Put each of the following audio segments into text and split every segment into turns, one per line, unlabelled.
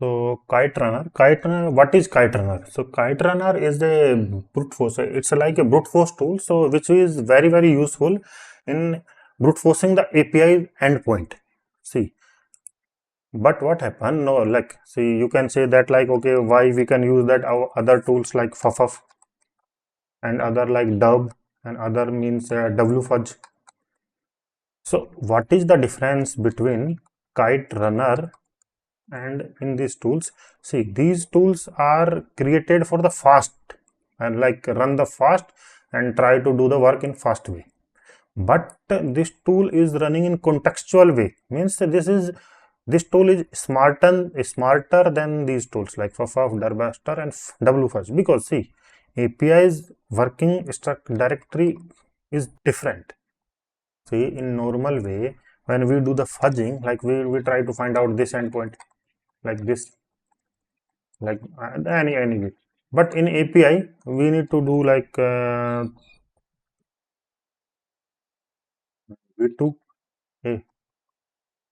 So Kiterunner, what is Kiterunner? So Kiterunner is a brute force. It's like a brute force tool, so which is very very useful in brute forcing the API endpoint. See, but what happened? No, like see, you can say that like okay, why we can use that our other tools like FFF and other like dub and other means wfudge. So what is the difference between Kiterunner and in these tools? See, these tools are created for the fast and like run the fast and try to do the work in fast way, but this tool is running in contextual way, means this tool is smarter than these tools like FFF, Darbaster and wfudge, because see, API's working directory is different. See, in normal way, when we do the fudging, like we try to find out this endpoint like this, like any way. But in API, we need to do like v2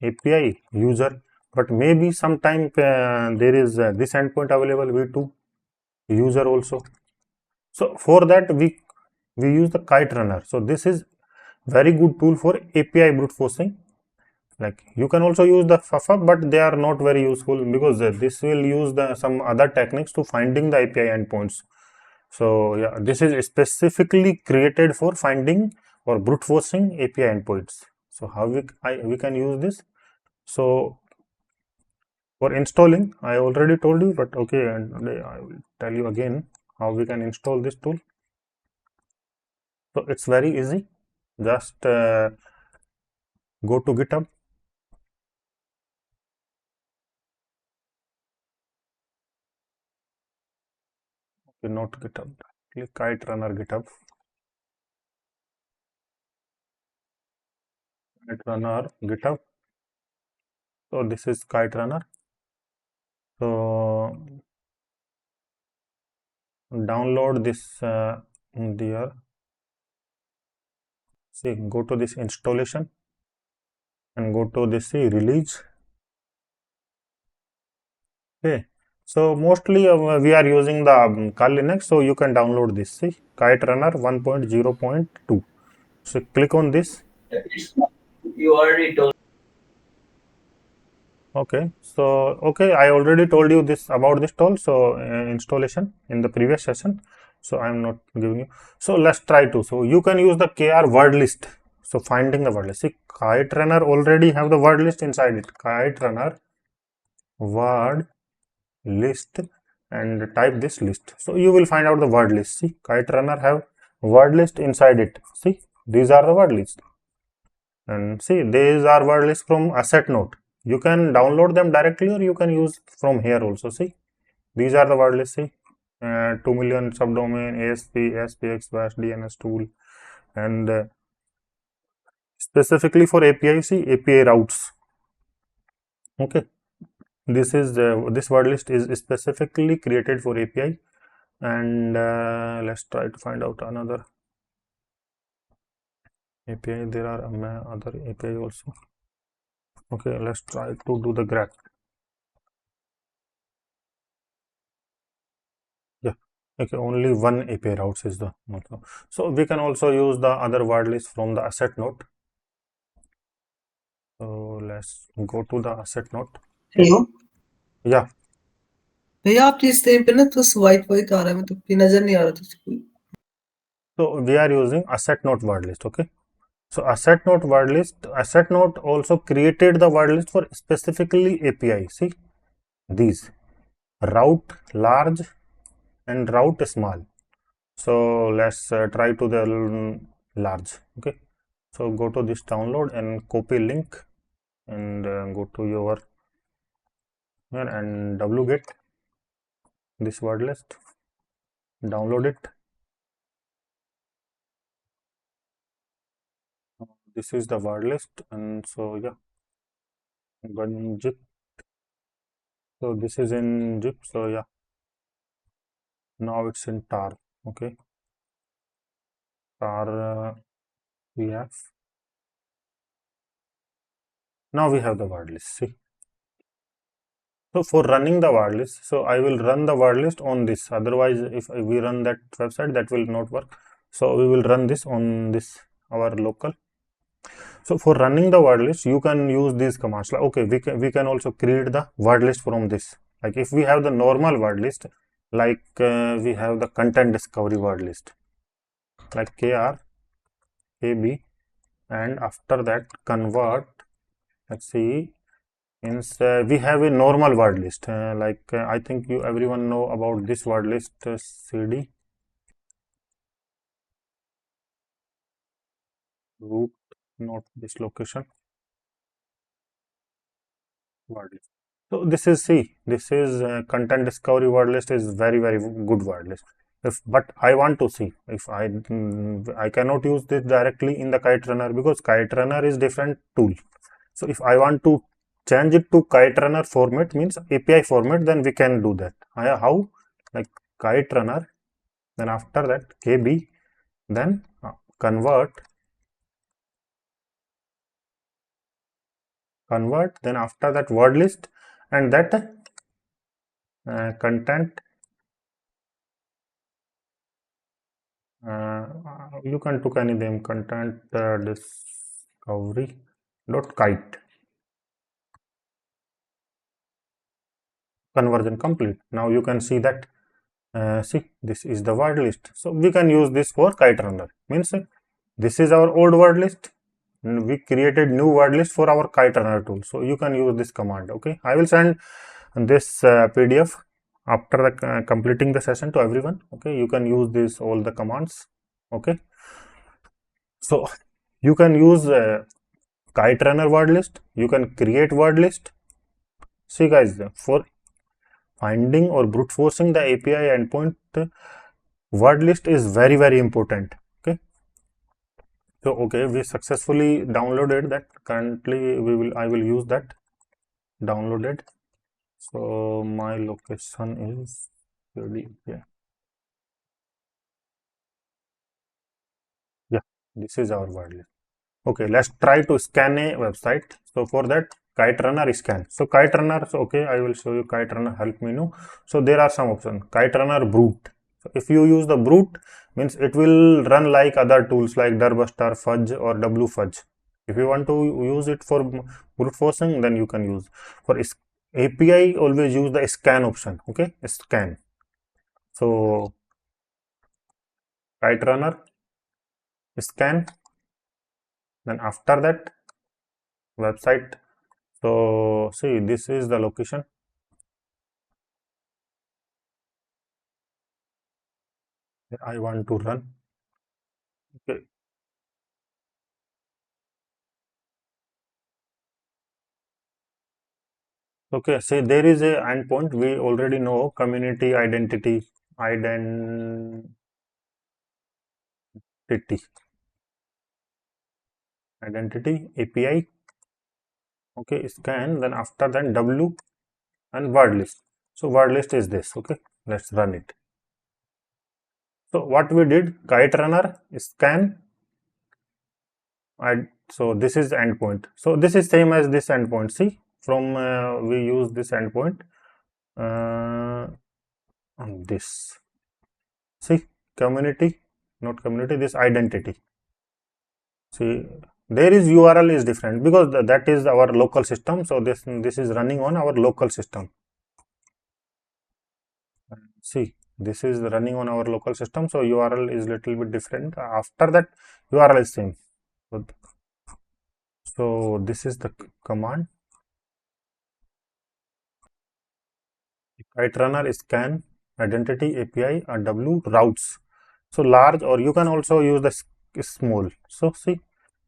API user, but maybe sometime there is this endpoint available v2 user also. So for that we use the Kiterunner. So this is very good tool for API brute forcing. Like you can also use the FFF, but they are not very useful because this will use some other techniques to finding the API endpoints. So yeah, this is specifically created for finding or brute forcing API endpoints. So how we can use this? So for installing, I already told you, but okay, and I will tell you again how we can install this tool. So it's very easy. Just go to GitHub. Okay, not GitHub. Click Kiterunner GitHub. Kiterunner GitHub. So this is Kiterunner. So download this there. See, go to this installation and go to this release. Okay, so mostly we are using the Kali Linux, so you can download this. See, Kiterunner 1.0.2. So click on this.
You already told.
Okay, so okay, I already told you this about this tool. So installation in the previous session. So I am not giving you. So let's try to. So you can use the KR word list. So finding the word list. See, Kiterunner already have the word list inside it. Kiterunner word list and type this list. So you will find out the word list. See, Kiterunner have word list inside it. See, these are the word lists. And see, these are word lists from asset note. You can download them directly or you can use from here also. See, these are the word lists. See, 2 million subdomain, ASP, SPX, bash, DNS tool, and specifically for API, see API routes. Okay, this is this word list is specifically created for API, and let's try to find out another API. There are other API also. Okay, let's try to do the graph. Yeah, okay, only one API routes is the matlab. So we can also use the other word list from the asset note. So let's go to the asset note.
Hello
Yeah,
भैया आपके इस time पे ना तो white white आ रहा है मतलब कि नजर नहीं आ रहा था कोई
so we are using asset note word list. Okay, so asset note word list, asset note also created the word list for specifically API. See, these route large and route small. So let's try to the large. Okay, so go to this download and copy link and go to your here and wget this word list, download it. This is the word list, and so yeah, one zip. So this is in zip. So yeah, now it's in tar. Okay, tar we have. Now we have the word list. See, So for running the word list, so I will run the word list on this. Otherwise, if we run that website, that will not work. So we will run this on this our local. So for running the word list, you can use these commands. Like, okay, we can also create the word list from this. Like if we have the normal word list, like we have the content discovery word list, like kr kb, and after that convert. Let's see. We have a normal word list. I think you everyone know about this word list. Cd root, not this location. Word list. So this is this is content discovery word list is very good word list. If but I want to see if I cannot use this directly in the kite runner because kite runner is different tool. So if I want to change it to kite runner format, means API format, then we can do that. How? Like kite runner, then after that kb, then convert, then after that word list, and that content. You can took any name, content discovery dot kite. Conversion complete. Now you can see that. See, this is the word list. So we can use this for kite runner. Means this is our old word list. We created new word list for our kite runner tool. So you can use this command. Okay, I will send this PDF after the completing the session to everyone. Okay, you can use this all the commands. Okay, so you can use kite runner word list. You can create word list. See guys, for finding or brute forcing the API endpoint, word list is very important. Okay, so okay, we successfully downloaded that. Currently I will use that downloaded. So my location is yeah, this is our word list. Okay, let's try to scan a website. So for that, kite runner scan. So kite runner, so okay, I will show you kite runner help menu. So there are some options. Kite runner brute. So if you use the brute, means it will run like other tools like Durbuster, Fudge or WFudge. If you want to use it for brute forcing, then you can use. For API, always use the scan option. Okay, scan. So kite runner scan. Then after that, website. So see, this is the location. I want to run. Okay. Okay, say there is a endpoint. We already know community identity API. Okay, scan. Then after that W and word list. So word list is this. Okay, let's run it. So what we did, kite runner scan. So this is endpoint. So this is same as this endpoint. See, from we use this endpoint. On this. See, community, not community, this identity. See, there is URL is different because that is our local system. So this is running on our local system. See, this is running on our local system. So URL is little bit different. After that, URL is same. So this is the command. Kite runner scan identity API and W routes. So large, or you can also use the small. So see,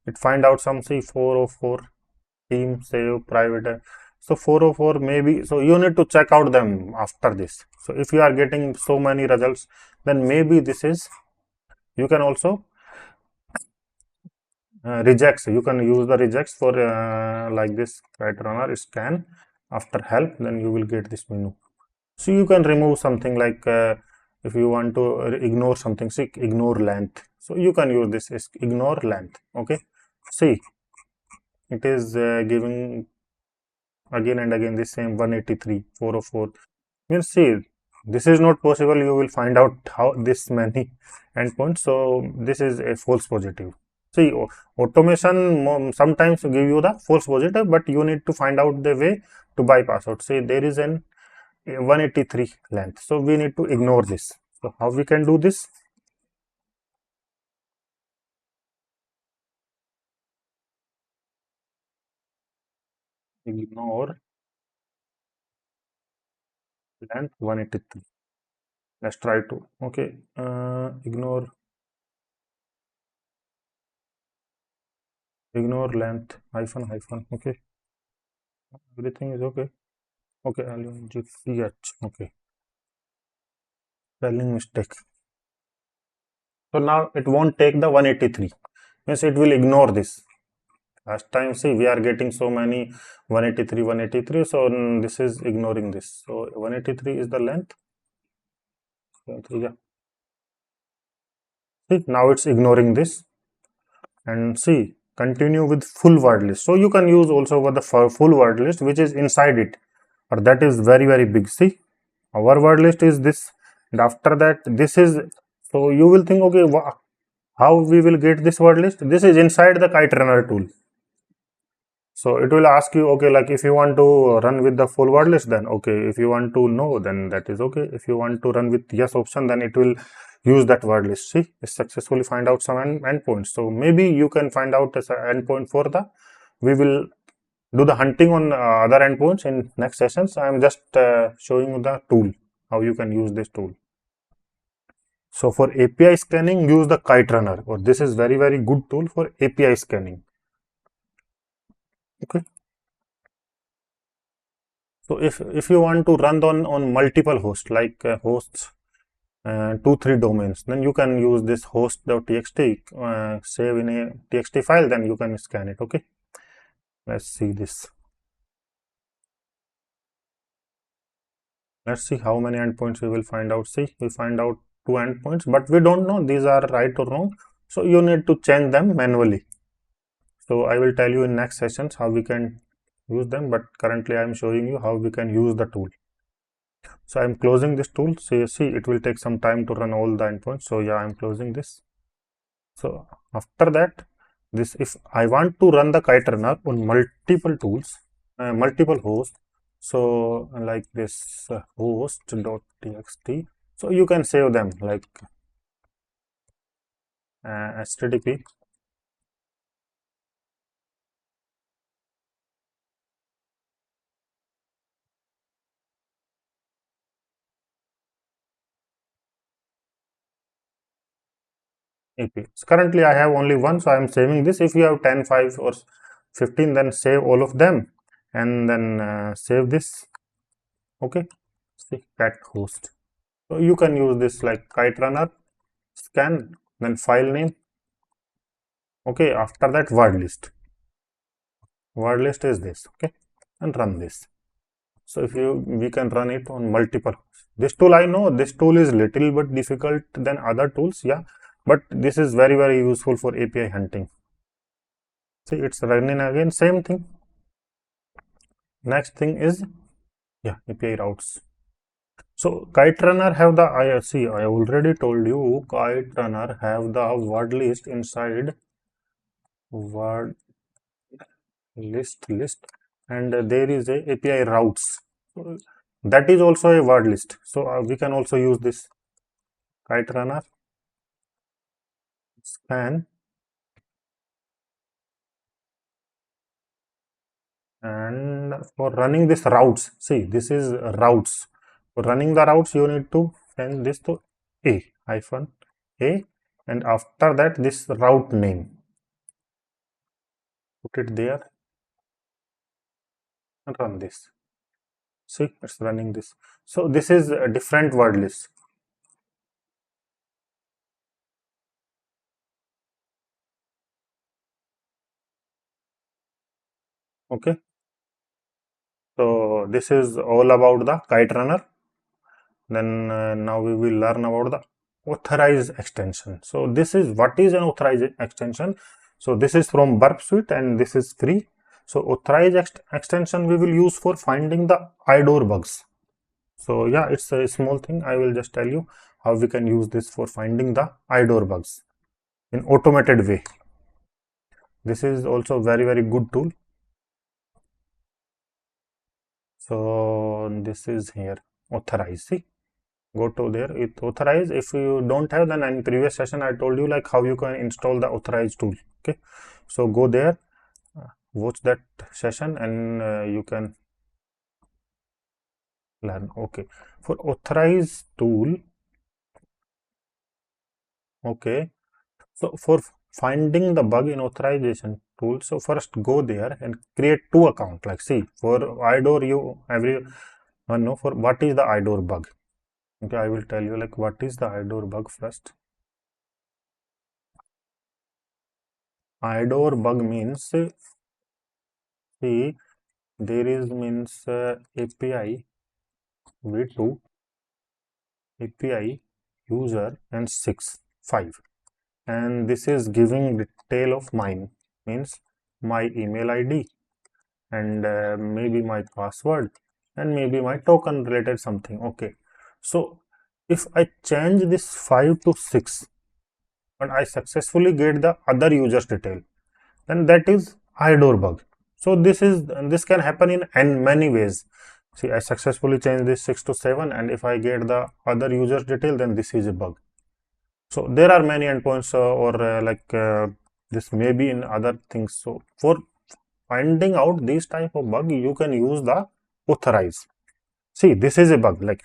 it find out some, see, 404 team save private. So 404 maybe, so you need to check out them after this. So if you are getting so many results, then maybe this is, you can also rejects. You can use the rejects for like this kite runner scan after help, then you will get this menu. So you can remove something like if you want to ignore something, see, ignore length. So you can use this is ignore length. Okay, see, it is giving again and again the same 183, 404. Means see, this is not possible. You will find out how this many endpoints. So this is a false positive. See, automation sometimes give you the false positive, but you need to find out the way to bypass out. See, there is an 183 length, so we need to ignore this. So how we can do this? Ignore length 183. Let's try to, okay, ignore length hyphen hyphen. Okay, everything is okay. Okay, LUNGPH. Okay, spelling mistake. So now it won't take the 183. Means it will ignore this. Last time, see, we are getting so many 183, 183. So this is ignoring this. So 183 is the length. Yeah. See, now it's ignoring this. And see, continue with full word list. So you can use also over the full word list, which is inside it, or that is very, very big. See, our word list is this, and after that, this is. So you will think, okay, how we will get this word list? This is inside the Kiterunner tool. So it will ask you, okay, like if you want to run with the full word list, then okay. If you want to no, then that is okay. If you want to run with yes option, then it will use that word list. See, it successfully find out some endpoints. So maybe you can find out as an endpoint for the. We will do the hunting on other endpoints in next sessions. I am just showing you the tool, how you can use this tool. So for API scanning, use the Kiterunner, or this is very, very good tool for API scanning. Okay. So if you want to run on multiple hosts, like hosts 2-3 domains, then you can use this host.txt, save in a txt file, then you can scan it. Okay, let's see this. Let's see how many endpoints we will find out. See, we find out 2 endpoints, but we don't know these are right or wrong, so you need to change them manually. So I will tell you in next sessions how we can use them, but currently I am showing you how we can use the tool. So I'm closing this tool. So see, it will take some time to run all the endpoints. So yeah, I'm closing this. So after that, this, if I want to run the Kiterunner on multiple tools, multiple hosts, so like this host.txt, so you can save them like http AP. So currently I have only one, so I am saving this. If you have 10, 5 or 15, then save all of them and then save this. Okay, see, cat host. So you can use this like Kiterunner scan, then file name. Okay, after that word list. Word list is this. Okay, and run this. So if we can run it on multiple. This tool, I know this tool is little bit difficult than other tools, yeah, but this is very, very useful for API hunting. See, it's running again, same thing. Next thing is, yeah, API routes. So Kiterunner have the I already told you Kiterunner have the word list inside word list, and there is a API routes. So that is also a word list. So we can also use this Kiterunner scan, and for running this routes, see, this is routes. For running the routes, you need to send this to a, and after that this route name, put it there and run this. See, it's running this. So this is a different word list. Okay, so this is all about the Kiterunner. Then now we will learn about the authorize extension. So this is what is an authorize extension. So this is from Burp Suite and this is free. So authorize extension we will use for finding the IDOR bugs. So yeah, it's a small thing. I will just tell you how we can use this for finding the IDOR bugs in automated way. This is also very, very good tool. So this is here, authorize. See, go to there, it authorize. If you don't have, then in previous session I told you like how you can install the authorize tool. Okay, so go there, watch that session, and you can learn. Okay, for authorize tool, okay, so for finding the bug in authorization tool, so first go there and create two accounts. Like, see, for IDOR, you everyone know for what is the IDOR bug. Okay, I will tell you like what is the IDOR bug first. IDOR bug means, see, there is means API v2 API user and 5, and this is giving detail of mine, means my email ID and maybe my password and maybe my token related something. Okay, so if I change this 5 to 6 and I successfully get the other user's detail, then that is IDOR bug. So this can happen in many ways. See, I successfully change this 6 to 7, and if I get the other user's detail, then this is a bug. So there are many endpoints this may be in other things. So for finding out this type of bug, you can use the authorize. See, this is a bug, like,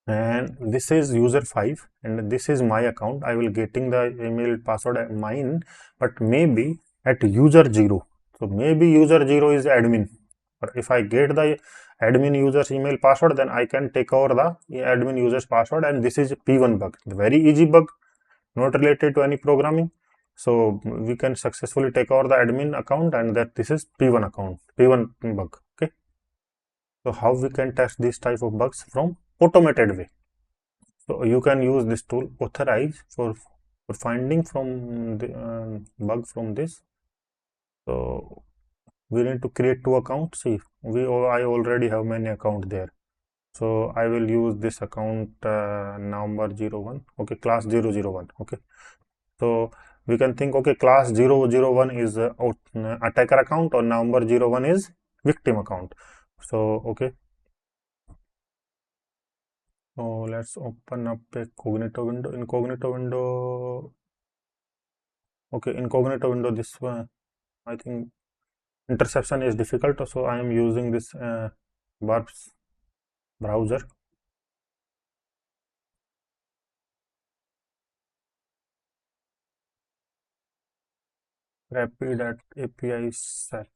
and this is user 5 and this is my account. I will getting the email password at mine, but maybe at user 0. So maybe user 0 is admin, but if I get the admin user's email password, then I can take over the admin user's password, and this is a P1 bug, the very easy bug, not related to any programming. So we can successfully take over the admin account, and that this is P1 account, P1 bug. Okay, so how we can test this type of bugs from automated way? So you can use this tool authorize for finding from the bug from this. So we need to create two accounts. See, I already have many account there. So I will use this account number 01. Okay, class 001. Okay, so we can think, okay, class 001 is attacker account or number 01 is victim account. So okay, so let's open up a incognito window. Okay, incognito window, this one, I think interception is difficult, so I am using this Barb's browser. Rapid at API sec.com.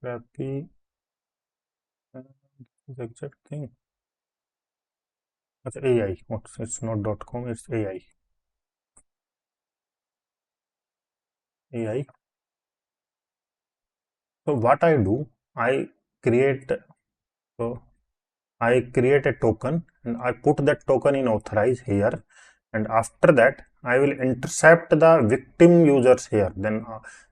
Rapid the exact thing. It's AI. It's not .com. It's AI. AI. So what I do, I create. So I create a token and I put that token in authorize here, and after that I will intercept the victim users here. Then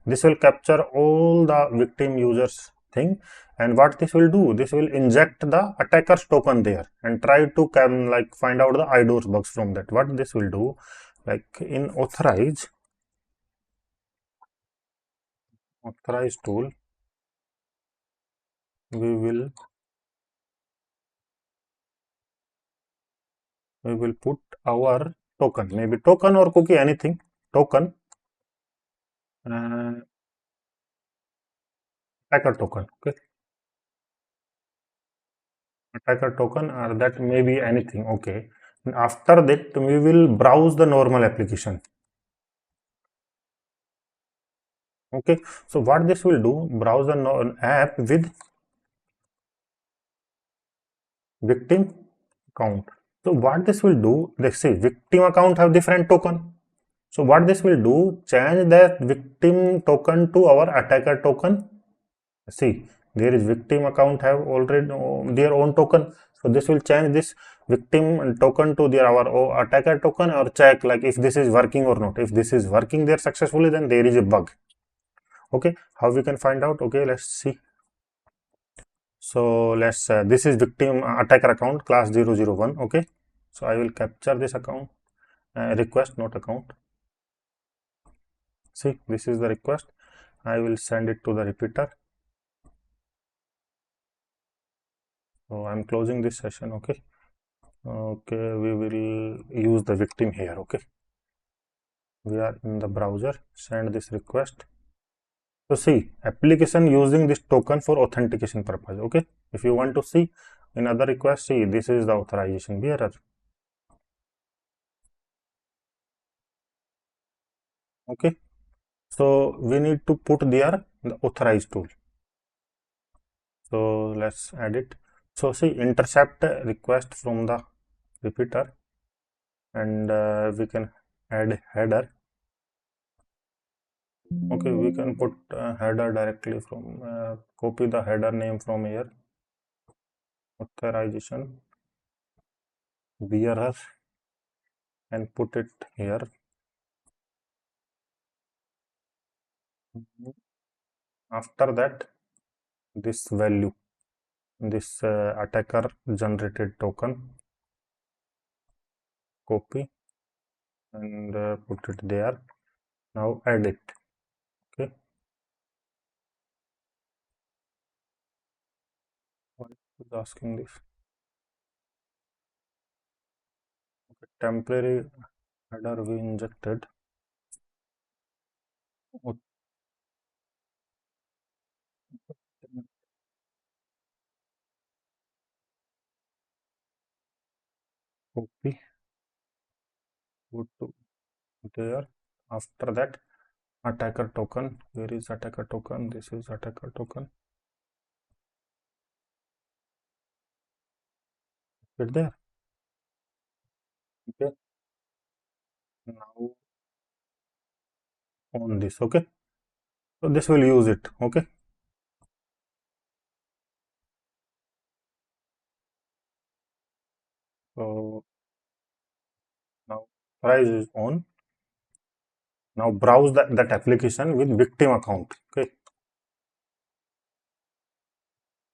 this will capture all the victim users thing, and what this will do, this will inject the attacker's token there and try to find out the IDOR bugs from that. What this will do, like in authorize tool, we will put our token, maybe token or cookie, anything, token, attacker token. Okay, attacker token, or that may be anything. Okay, and after that we will browse the normal application. Okay, so what this will do, browse the app with victim account. So what this will do, let's say victim account have different token. So what this will do, change that victim token to our attacker token. See, there is victim account have already their own token. So this will change this victim token to their our attacker token, or check like if this is working or not. If this is working there successfully, then there is a bug. Okay, how we can find out? Okay, let's see. So let's this is victim attacker account class 001. Okay, so I will capture this account request, not account. See, this is the request. I will send it to the repeater. So I'm closing this session. Okay, we will use the victim here. Okay, we are in the browser, send this request. So see, application using this token for authentication purpose. Okay, if you want to see in other request, see, this is the authorization bearer. Okay, so we need to put there the authorize tool. So let's add it. So see, intercept request from the repeater, and we can add header. Okay, we can put header directly from copy the header name from here, authorization bearer, and put it here. After that, this value, this attacker generated token, copy and put it there. Now add it. Okay, why is asking this? Okay, temporary header we injected. Copy, go to there. After that, attacker token. Where is attacker token? This is attacker token. Put there. Okay, now on this. Okay, so this will use it. Okay, so now price is on. Now browse that application with victim account. Okay,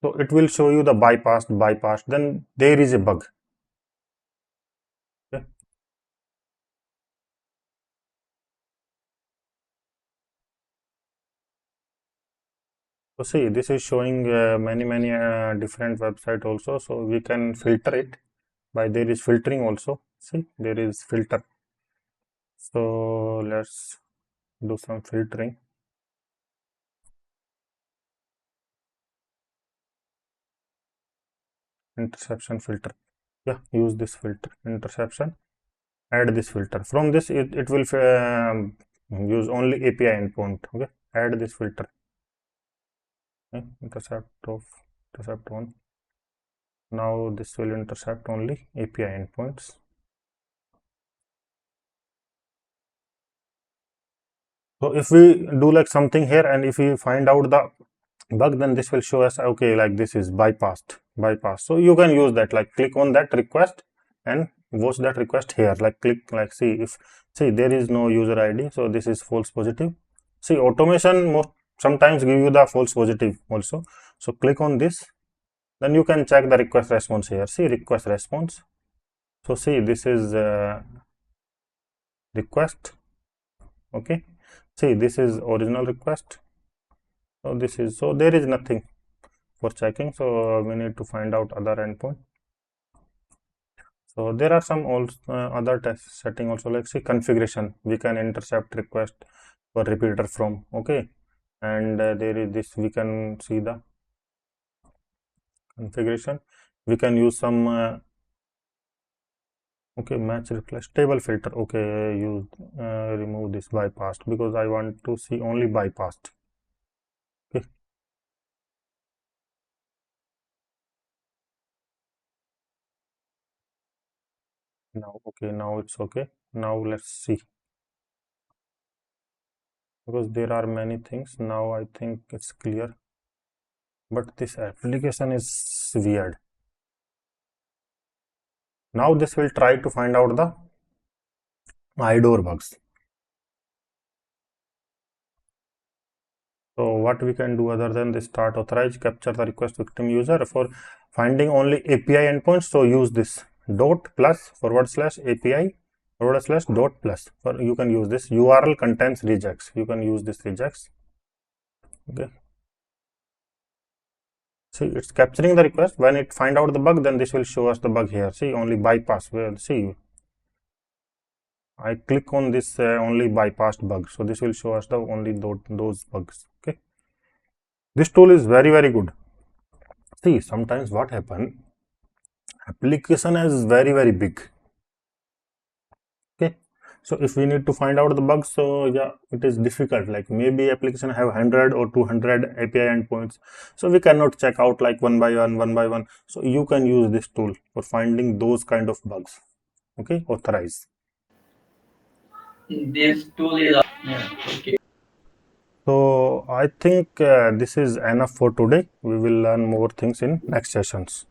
so it will show you the bypassed, then there is a bug. Okay, so see, this is showing many different website also, so we can filter it by there is filtering also. See, there is filter. So let's do some filtering. Interception filter. Yeah, use this filter, interception. Add this filter. From this, it will use only API endpoint. Okay, add this filter. Okay, intercept on. Now this will intercept only API endpoints. So if we do like something here, and if we find out the bug, then this will show us, okay, like this is bypassed. So you can use that, like click on that request and watch that request here. Like click, like see there is no user ID, so this is false positive. See, automation most sometimes give you the false positive also. So click on this, then you can check the request response here. See, request response. So see, this is request. Okay, see, this is original request. So this is, so there is nothing for checking, so we need to find out other endpoint. So there are some also other test setting also, like see, configuration. We can intercept request for repeater from. Okay, and there is this, we can see the configuration. We can use some okay, match replace table filter. Okay, use remove this bypassed, because I want to see only bypassed. Okay, now okay, now it's okay. Now let's see, because there are many things. Now I think it's clear, but this application is weird. Now this will try to find out the IDOR bugs. So what we can do other than this start authorize, capture the request victim user for finding only API endpoints. So use this dot plus / API / dot plus. For you can use this URL contains regex. You can use this regex. Okay. See, it's capturing the request. When it find out the bug, then this will show us the bug here. See, only bypass. Well, see, I click on this only bypassed bug. So this will show us the only those bugs. Okay. This tool is very good. See, sometimes what happen, application is very big. Okay. So if we need to find out the bugs, so yeah, it is difficult. Like maybe application have 100 or 200 API endpoints. So we cannot check out like one by one. So you can use this tool for finding those kind of bugs. Okay, authorize.
This tool is okay.
So I think this is enough for today. We will learn more things in next sessions.